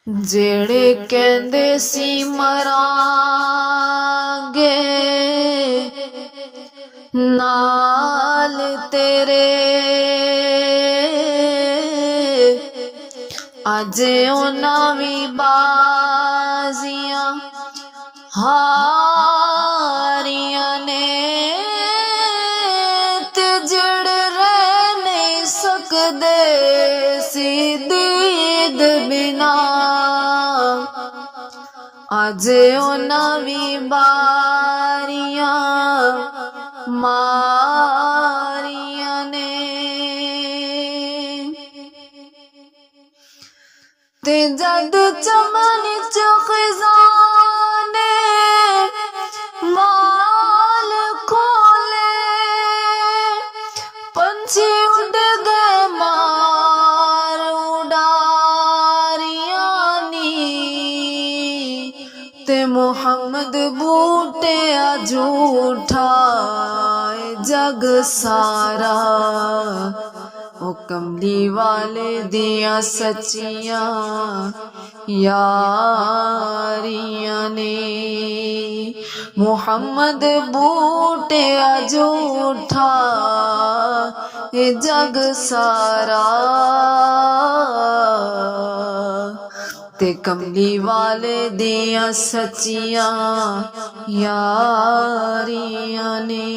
जेड़े कहंदे सी मरांगे नाल तेरे, अज उन्हां वी बाजियां हारियां ने, ते जेड़े रह नहीं सकदे सी दीद बिना, अज उन्हां वी बारियां मारियां ने। ते जद चमन च खजाने माल खोले, पंछी उड़ गए मार उड़ारियां नी, ते मुहम्मद बूटे झूठा जग सारा, ओ कमली वाले दिया सच्चियां यारियां ने। मुहम्मद बूटे झूठा जग सारा, ते कमली वाले दिया सच्चियां यारियां ने।